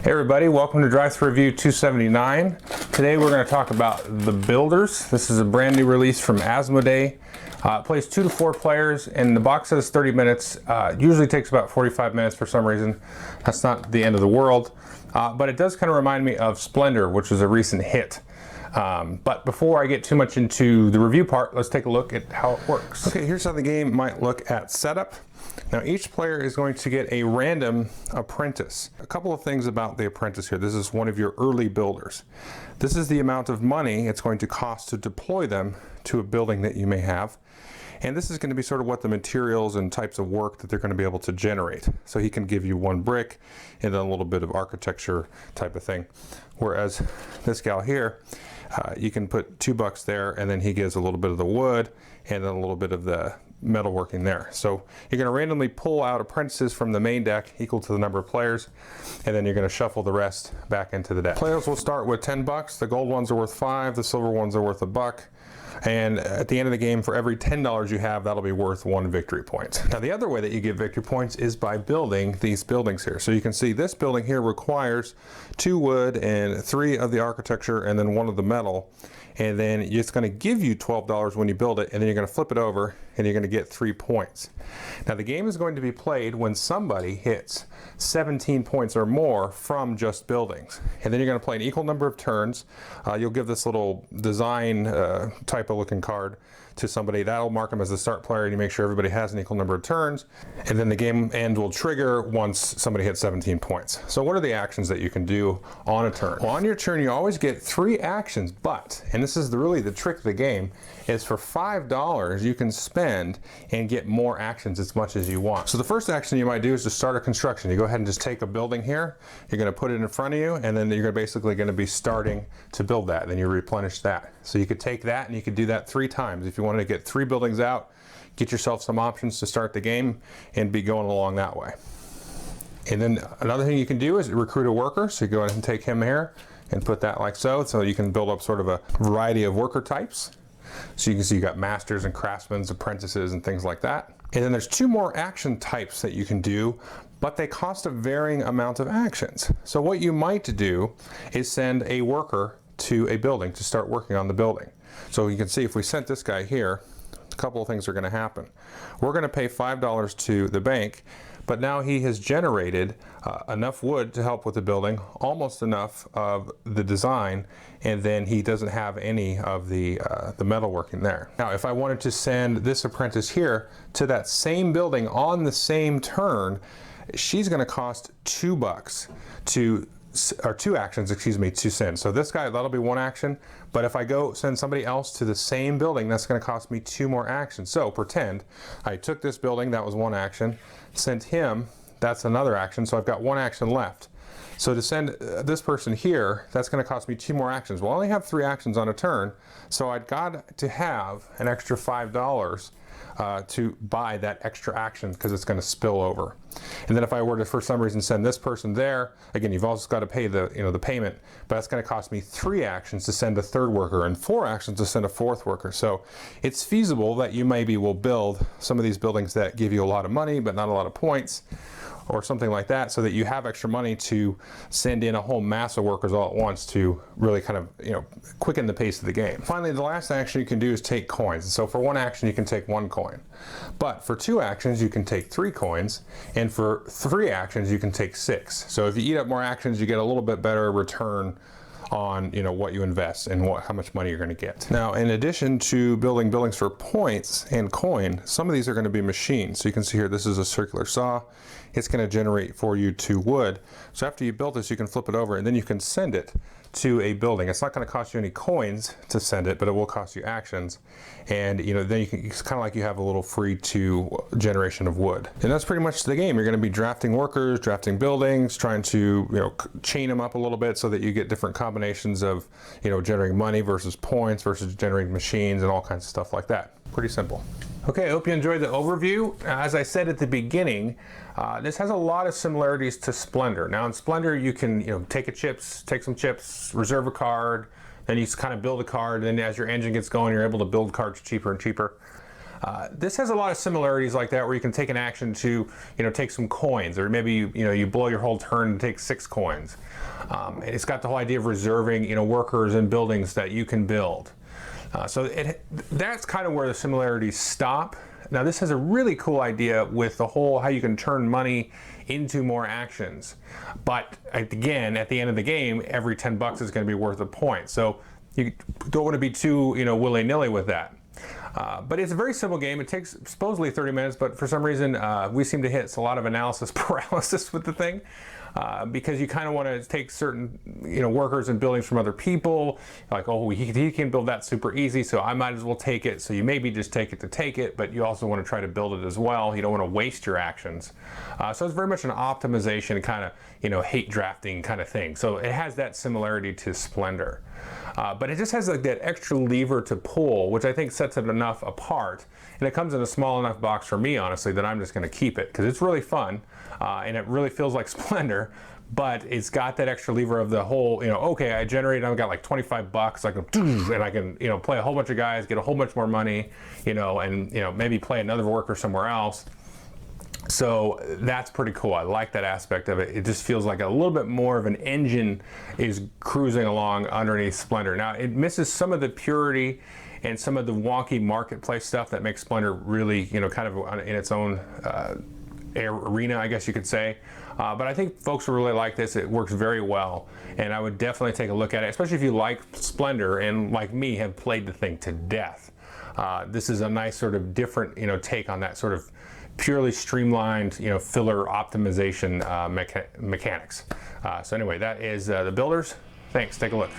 Hey everybody, welcome to Drive Thru Review 279. Today we're going to talk about the Builders. This is a brand new release from Asmodee. It plays 2 to 4 players and the box says 30 minutes. Usually takes about 45 minutes for some reason. That's not the end of the world. But it does kind of remind me of Splendor, which was a recent hit. But before I get too much into the review part, let's take a look at how it works. Okay, here's how the game might look at setup. Now each player is going to get a random apprentice. A couple of things about the apprentice here. This is one of your early builders. This is the amount of money it's going to cost to deploy them to a building that you may have. And this is going to be sort of what the materials and types of work that they're going to be able to generate. So he can give you 1 brick and then a little bit of architecture type of thing. Whereas this gal here, you can put $2 there and then he gives a little bit of the wood and then a little bit of the metalworking there. So you're going to randomly pull out apprentices from the main deck equal to the number of players, and then you're going to shuffle the rest back into the deck. Players will start with $10. The gold ones are worth $5, the silver ones are worth $1. And at the end of the game, for every $10 you have, that'll be worth 1 victory point. Now the other way that you get victory points is by building these buildings here. So you can see this building here requires 2 wood and 3 of the architecture and then 1 of the metal. And then it's going to give you $12 when you build it, and then you're going to flip it over and you're going to get 3 points. Now the game is going to be played when somebody hits 17 points or more from just buildings. And then you're going to play an equal number of turns. You'll give this little design type of looking card to somebody. That'll mark them as the start player, and you make sure everybody has an equal number of turns. And then the game end will trigger once somebody hits 17 points. So what are the actions that you can do on a turn? Well, on your turn you always get 3 actions, but, and this is really the trick of the game, is for $5 you can spend and get more actions as much as you want. So the first action you might do is to start a construction. You go ahead and just take a building here, you're going to put it in front of you, and then you're basically going to be starting to build that. Then you replenish that. So you could take that and you could do that 3 times. If you wanted to get 3 buildings out, get yourself some options to start the game and be going along that way. And then another thing you can do is recruit a worker. So you go ahead and take him here and put that like so you can build up sort of a variety of worker types. So you can see you got masters and craftsmen, apprentices and things like that. And then there's 2 more action types that you can do, but they cost a varying amount of actions. So what you might do is send a worker to a building to start working on the building. So you can see if we sent this guy here, a couple of things are going to happen. We're going to pay $5 to the bank, but now he has generated enough wood to help with the building, almost enough of the design, and then he doesn't have any of the metalworking there. Now if I wanted to send this apprentice here to that same building on the same turn, she's going to cost $2 or 2 actions, excuse me, to send. So this guy, that'll be 1 action, but if I go send somebody else to the same building, that's going to cost me 2 more actions. So pretend I took this building, that was 1 action, sent him, that's another action, so I've got 1 action left. So to send this person here, that's going to cost me 2 more actions. Well, I only have 3 actions on a turn, so I've got to have an extra $5 to buy that extra action because it's going to spill over. And then if I were to for some reason send this person there, again you've also got to pay the the payment, but that's going to cost me 3 actions to send a 3rd worker and 4 actions to send a 4th worker. So it's feasible that you maybe will build some of these buildings that give you a lot of money but not a lot of points, or something like that, so that you have extra money to send in a whole mass of workers all at once to really kind of quicken the pace of the game. Finally, the last action you can do is take coins. So for 1 action you can take 1 coin, but for 2 actions you can take 3 coins, and for 3 actions you can take 6. So if you eat up more actions, you get a little bit better return on what you invest and how much money you're going to get. Now in addition to building buildings for points and coin, some of these are going to be machines. So you can see here this is a circular saw. It's going to generate for you 2 wood. So after you build this, you can flip it over and then you can send it to a building. It's not going to cost you any coins to send it, but it will cost you actions. And then it's kind of like you have a little free generation of wood. And that's pretty much the game. You're going to be drafting workers, drafting buildings, trying to chain them up a little bit so that you get different combinations of generating money versus points versus generating machines and all kinds of stuff like that. Pretty simple. Okay, I hope you enjoyed the overview. As I said at the beginning, this has a lot of similarities to Splendor. Now in Splendor you can take some chips, reserve a card, then you kind of build a card, and then as your engine gets going you're able to build cards cheaper and cheaper. This has a lot of similarities like that, where you can take an action to, take some coins, or maybe you blow your whole turn and take 6 coins. And it's got the whole idea of reserving, workers and buildings that you can build. So that's kind of where the similarities stop. Now this has a really cool idea with the whole how you can turn money into more actions. But again, at the end of the game, every 10 bucks is going to be worth a point. So you don't want to be too, willy-nilly with that. But it's a very simple game. It takes supposedly 30 minutes, but for some reason we seem to hit a lot of analysis paralysis with the thing, because you kind of want to take certain workers and buildings from other people. Like, oh, he can build that super easy, so I might as well take it. So you maybe just take it to take it, but you also want to try to build it as well. You don't want to waste your actions. So it's very much an optimization kind of hate drafting kind of thing. So it has that similarity to Splendor, but it just has like that extra lever to pull, which I think sets it enough apart. And it comes in a small enough box for me, honestly, that I'm just going to keep it because it's really fun, and it really feels like Splendor. But it's got that extra lever of the whole, okay, I've got like 25 bucks, I can, and I can, play a whole bunch of guys, get a whole bunch more money, and, maybe play another worker somewhere else. So that's pretty cool. I like that aspect of it. It just feels like a little bit more of an engine is cruising along underneath Splendor. Now it misses some of the purity and some of the wonky marketplace stuff that makes Splendor really, kind of in its own arena, I guess you could say. But I think folks will really like this. It works very well, and I would definitely take a look at it, especially if you like Splendor and, like me, have played the thing to death. This is a nice sort of different, take on that sort of purely streamlined, filler optimization mechanics. So anyway, that is the Builders. Thanks. Take a look.